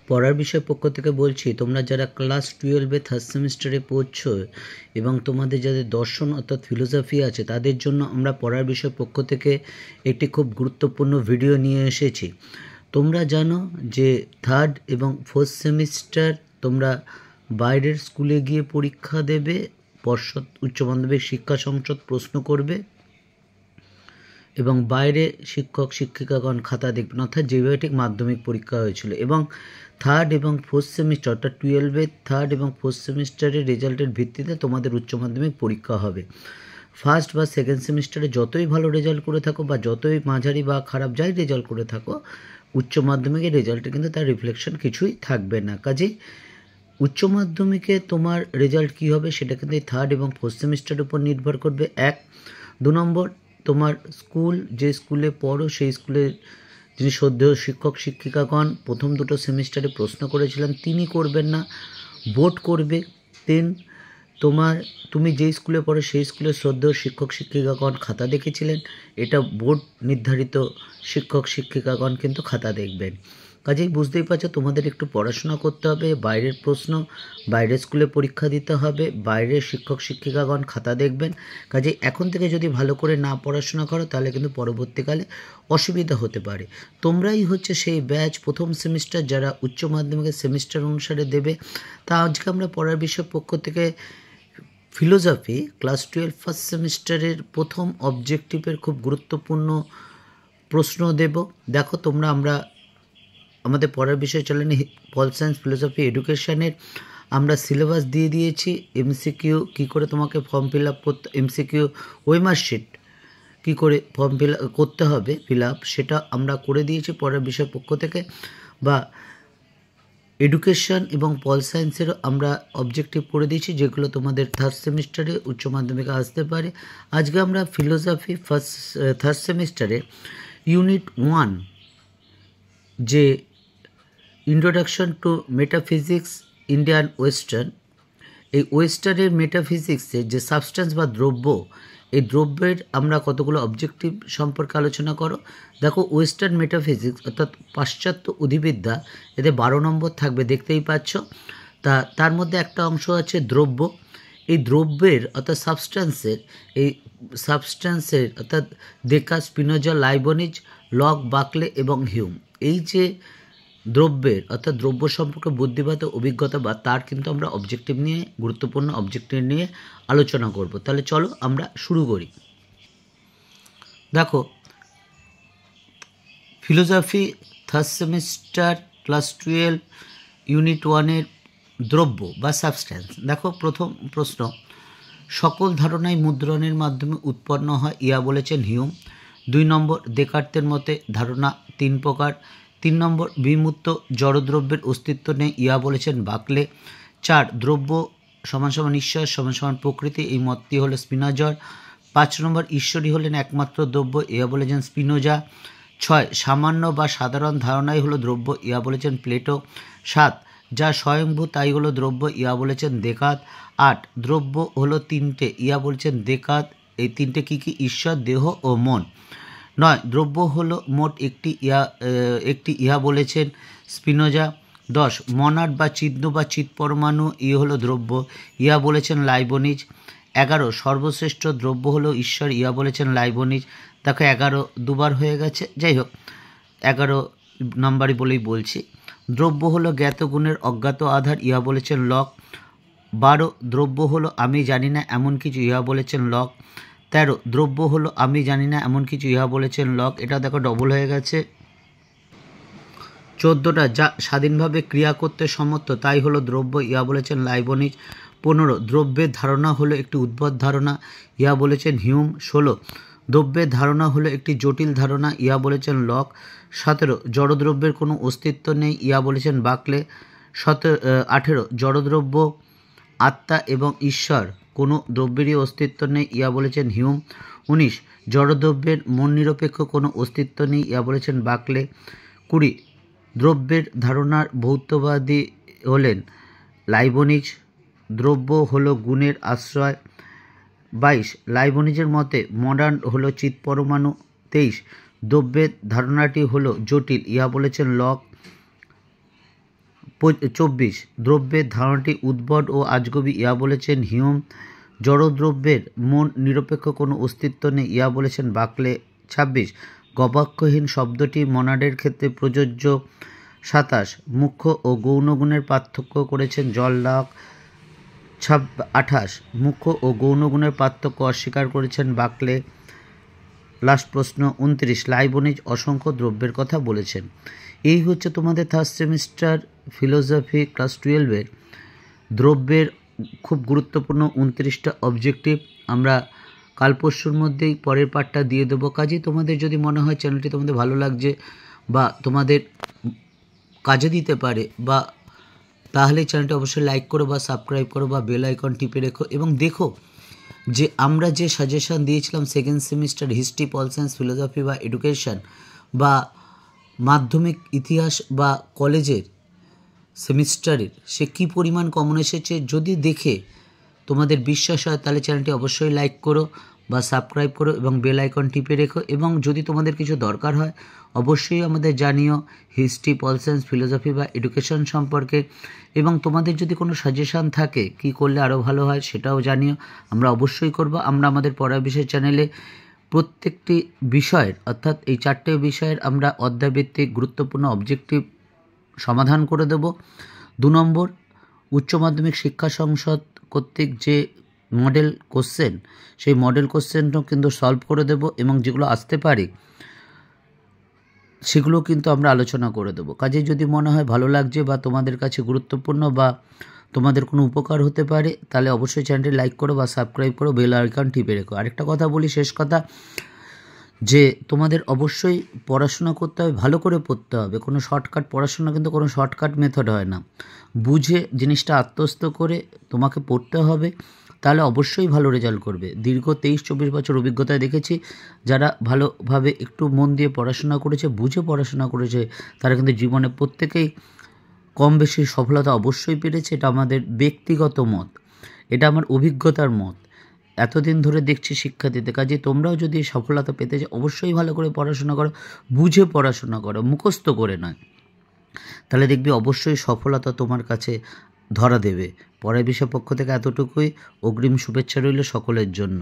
পড়ার বিষয় পক্ষ থেকে বলছি, তোমরা যারা ক্লাস 12-এ থার্ড সেমিস্টারে পড়ছো এবং তোমাদের যাদের দর্শন অর্থাৎ ফিলোসফি আছে, তাদের জন্য আমরা পড়ার বিষয় পক্ষ থেকে একটি খুব গুরুত্বপূর্ণ ভিডিও নিয়ে এসেছি। তোমরা জানো যে থার্ড এবং ফোর্থ সেমিস্টার তোমরা বাইরের স্কুলে গিয়ে পরীক্ষা দেবে, পর্ষদ উচ্চ মাধ্যমিক শিক্ষা সংসদ প্রশ্ন করবে এবং বাইরে শিক্ষক শিক্ষিকাগণ খাতা দেখবেন, অর্থাৎ যেভাবে ঠিক মাধ্যমিক পরীক্ষা হয়েছিল। এবং থার্ড এবং ফোর্থ সেমিস্টার অর্থাৎ 12-এর থার্ড এবং ফোর্থ সেমিস্টারের রেজাল্টের ভিত্তিতে তোমাদের উচ্চ মাধ্যমিক পরীক্ষা হবে। ফার্স্ট বা সেকেন্ড সেমিস্টারে যতই ভালো রেজাল্ট করে থাকো বা যতই মাঝারি বা খারাপ যাই রেজাল্ট করে থাকো, উচ্চ মাধ্যমিকের রেজাল্টে কিন্তু তার রিফ্লেকশন কিছুই থাকবে না। কাজেই উচ্চ মাধ্যমিকে তোমার রেজাল্ট কী হবে সেটা কিন্তু এই থার্ড এবং ফোর্থ সেমিস্টারের উপর নির্ভর করবে। 2 নম্বর, তোমার স্কুল, যে স্কুলে পড়ো সেই স্কুলের যিনি শ্রদ্ধেয় শিক্ষক শিক্ষিকাগণ প্রথম দুটো সেমিস্টারে প্রশ্ন করেছিলেন তিনি করবেন না, বোর্ড করবে। 3, তুমি যেই স্কুলে পড়ো সেই স্কুলের শ্রদ্ধেয় শিক্ষক শিক্ষিকাগণ খাতা দেখেছিলেন, এটা বোর্ড নির্ধারিত শিক্ষক শিক্ষিকাগণ কিন্তু খাতা দেখবেন। কাজেই বুঝতেই পারছো তোমাদের একটু পড়াশোনা করতে হবে, বাইরের প্রশ্ন, বাইরের স্কুলে পরীক্ষা দিতে হবে, বাইরের শিক্ষক শিক্ষিকাগণ খাতা দেখবেন। কাজেই এখন থেকে যদি ভালো করে না পড়াশোনা করো তাহলে কিন্তু পরবর্তীকালে অসুবিধা হতে পারে। তোমরাই হচ্ছে সেই ব্যাচ প্রথম সেমিস্টার যারা উচ্চ মাধ্যমিকের সেমিস্টার অনুসারে দেবে। তা আজকে আমরা পড়ার বিষয় পক্ষ থেকে ফিলোসফি ক্লাস 12 ফার্স্ট সেমিস্টারের প্রথম অবজেক্টিভের খুব গুরুত্বপূর্ণ প্রশ্ন দেব। দেখো আমরা আমাদের পড়ার বিষয় চলেন পল সায়েন্স ফিলোসফি এডুকেশনের আমরা সিলেবাস দিয়ে দিয়েছি। এমসিকিউ কী করে তোমাকে ফর্ম ফিল আপ করতে, এমসিকিউ ওয়েমার শিট কী করে ফর্ম করতে হবে ফিল আপ, সেটা আমরা করে দিয়েছি পড়ার বিষয় পক্ষ থেকে। বা এডুকেশন এবং পল সায়েন্সেরও আমরা অবজেক্টিভ করে দিয়েছি, যেগুলো তোমাদের থার্ড সেমিস্টারে উচ্চ মাধ্যমিকে আসতে পারে। আজকে আমরা ফিলোসফি থার্ড সেমিস্টারে ইউনিট 1 যে introduction to metaphysics Indian western, এই ওয়েস্টার্নের মেটাফিজিক্সের যে সাবস্টেন্স বা দ্রব্য, এই দ্রব্যের আমরা কতগুলো অবজেক্টিভ সম্পর্কে আলোচনা করো। দেখো ওয়েস্টার্ন মেটাফিজিক্স অর্থাৎ পাশ্চাত্য অধিবিদ্যা, এতে 12 নম্বর থাকবে দেখতেই পাচ্ছ। তার মধ্যে একটা অংশ আছে দ্রব্য। এই দ্রব্যের অর্থাৎ সাবস্ট্যান্সের অর্থাৎ দেকার্ত, স্পিনোজা, লাইবনিজ, লক, বাকলে এবং হিউম, এই যে দ্রব্যের অর্থাৎ দ্রব্য সম্পর্কে বুদ্ধিগত অভিজ্ঞতা বা তার কিন্তু আমরা অবজেক্টিভ নিয়ে, গুরুত্বপূর্ণ অবজেক্টিভ নিয়ে আলোচনা করব। তাহলে চলো আমরা শুরু করি। দেখো philosophy third semester class 12 unit 1-এর দ্রব্য বা সাবস্ট্যান্স। দেখো প্রথম প্রশ্ন, সকল ধারণাই মুদ্রণের মাধ্যমে উৎপন্ন হয় ইয়া বলেছেন হিউম। 2 নম্বর, দেকার্তের মতে ধারণা 3 প্রকার। 3 নম্বর, বিমূর্ত জড়দ্রব্যের অস্তিত্ব নেই ইয়া বলেছেন বাকলে। 4, দ্রব্য সমান সমান ঈশ্বর সমান সমান প্রকৃতি, এই মতটি হলো স্পিনোজার। 5 নম্বর, ঈশ্বরই হলেন একমাত্র দ্রব্য ইয়া বলেছেন স্পিনোজা। 6, সামান্য বা সাধারণ ধারণাই হলো দ্রব্য ইয়া বলেছেন প্লেটো। 7, যা স্বয়ংভূ তাই হলো দ্রব্য ইয়া বলেছেন দেকার্ত। 8, দ্রব্য হলো 3টে ইয়া বলছেন দেকার্ত। এই 3টে কী কী? ঈশ্বর, দেহ ও মন। 9, দ্রব্য হলো মোট একটি ইহা বলেছেন স্পিনোজা। 10, মনাড বা চিহ্ন বা চিৎ পরমাণু হলো দ্রব্য ইহা বলেছেন লাইবনিজ। 11, সর্বশ্রেষ্ঠ দ্রব্য হলো ঈশ্বর ইহা বলেছেন লাইবনিজ। দেখো 11 দুবার হয়ে গেছে, যাই হোক 11 নম্বরই বলেই বলছি। দ্রব্য হলো জ্ঞাত গুণের অজ্ঞাত আধার ইহা বলেছেন লক। 12, দ্রব্য হলো আমি জানি না এমন কিছু ইহা বলেছেন লক। 13, দ্রব্য হলো আমি জানি না এমন কিছু ইহা বলেছেন লক। এটা দেখো ডবল হয়ে গেছে। 14টা, যা স্বাধীনভাবে ক্রিয়া করতে সমর্থ তাই হলো দ্রব্য ইহা বলেছেন লাইবনিজ। 15, দ্রব্যের ধারণা হলো একটি উদ্ভট ধারণা ইহা বলেছেন হিউম। 16, দ্রব্যের ধারণা হলো একটি জটিল ধারণা ইহা বলেছেন লক। 17, জড়দ্রব্যের কোনো অস্তিত্ব নেই ইহা বলেছেন বাকলে। 18, জড়দ্রব্য, আত্মা এবং ঈশ্বর কোনো দ্রব্যেরই অস্তিত্ব নেই ইয়া বলেছেন হিউম। 19, জড়দ্রব্যের মন নিরপেক্ষ কোনো অস্তিত্ব নেই ইয়া বলেছেন বাকলে। 20, দ্রব্যের ধারণার ভৌতবাদী হলেন লাইবনিজ। দ্রব্য হলো গুণের আশ্রয়। 22, লাইবনিজের মতে মডার্ন হলো চিৎ পরমাণু। 23, দ্রব্যের ধারণাটি হলো জটিল ইহা বলেছেন লক। 24 দ্রব্যের ধারণাটি উদ্ভট ও আজগুবি, ইহা বলেছেন হিউম। জড়দ্রব্যের মন নিরপেক্ষ কোনো অস্তিত্ব নেই, ইহা বলেছেন বাকলে। 26 গবাক্ষহীন শব্দটি মনাডের ক্ষেত্রে প্রযোজ্য। 27 মুখ্য ও গৌণ গুণের পার্থক্য করেছেন জল লাক। 28 মুখ্য ও গৌণ গুণের পার্থক্য অস্বীকার করেছেন বাকলে। লাস্ট প্রশ্ন 29 লাইবনিজ অসংখ্য দ্রব্যের কথা বলেছেন। এই হচ্ছে তোমাদের থার্ড সেমিস্টার ফিলোসফি ক্লাস 12-এর দ্রব্যের খুব গুরুত্বপূর্ণ 29টা অবজেক্টিভ। আমরা কাল পরশুর মধ্যেই পরের পার্টটা দিয়ে দেবো। কাজেই তোমাদের যদি মনে হয় চ্যানেলটি তোমাদের ভালো লাগছে বা তোমাদের কাজে দিতে পারে বা তাহলে চ্যানেলটি অবশ্যই লাইক করো বা সাবস্ক্রাইব করো বা বেল আইকন টিপে রেখো এবং দেখো যে আমরা যে সাজেশান দিয়েছিলাম second semester history, pol science, philosophy বা এডুকেশন বা মাধ্যমিক ইতিহাস বা কলেজের সেমিস্টারের সে কী পরিমাণ কমন এসেছে। যদি দেখে তোমাদের বিশ্বাস হয় তাহলে চ্যানেলটি অবশ্যই লাইক করো বা সাবস্ক্রাইব করো এবং বেল আইকন টিপে রেখো। এবং যদি তোমাদের কিছু দরকার হয় অবশ্যই আমাদের জানিও হিস্ট্রি, পল সায়েন্স, ফিলোসফি বা এডুকেশন সম্পর্কে। এবং তোমাদের যদি কোনো সাজেশান থাকে কি করলে আরও ভালো হয় সেটাও জানিও, আমরা অবশ্যই করব। আমরা আমাদের পড়ার বিষয় চ্যানেলে প্রত্যেকটি বিষয়ের অর্থাৎ এই 4টে বিষয়ের আমরা অধ্যায়ভিত্তিক গুরুত্বপূর্ণ অবজেক্টিভ সমাধান করে দেব। 2 নম্বর উচ্চ মাধ্যমিক শিক্ষা সংসদ কর্তৃক যে মডেল কোশ্চেন সেই মডেল কোশ্চেনটাও কিন্তু সলভ করে দেব এবং যেগুলো আসতে পারে সেগুলো কিন্তু আমরা আলোচনা করে দেবো। কাজে যদি মনে হয় ভালো লাগছে বা তোমাদের কাছে গুরুত্বপূর্ণ বা তোমাদের কোনো উপকার হতে পারে তাহলে অবশ্যই চ্যানেলটি লাইক করো বা সাবস্ক্রাইব করো, বেল আইকন টিপে রেখো। আরেকটা কথা বলি, শেষ কথা, যে তোমাদের অবশ্যই পড়াশোনা করতে হবে, ভালো করে পড়তে হবে। কোনো শর্টকাট পড়াশোনা কিন্তু কোনো শর্টকাট মেথড হয় না। বুঝে জিনিসটা আত্মস্থ করে তোমাকে পড়তে হবে, তাহলে অবশ্যই ভালো রেজাল্ট করবে। দীর্ঘ 23-24 বছর অভিজ্ঞতায় দেখেছি যারা ভালোভাবে একটু মন দিয়ে পড়াশোনা করেছে, বুঝে পড়াশোনা করেছে, তারা কিন্তু জীবনে প্রত্যেকেই কম বেশি সফলতা অবশ্যই পেরেছে। এটা আমাদের ব্যক্তিগত মত, এটা আমার অভিজ্ঞতার মত। এতদিন ধরে দেখছি শিক্ষার্থীদের। কাজে তোমরাও যদি সফলতা পেতে চাও অবশ্যই ভালো করে পড়াশোনা করো, বুঝে পড়াশোনা করো, মুখস্থ করে নয়। তাহলে দেখবি অবশ্যই সফলতা তোমার কাছে ধরা দেবে। পরের বিষয় পক্ষ থেকে এতটুকুই। অগ্রিম শুভেচ্ছা রইল সকলের জন্য।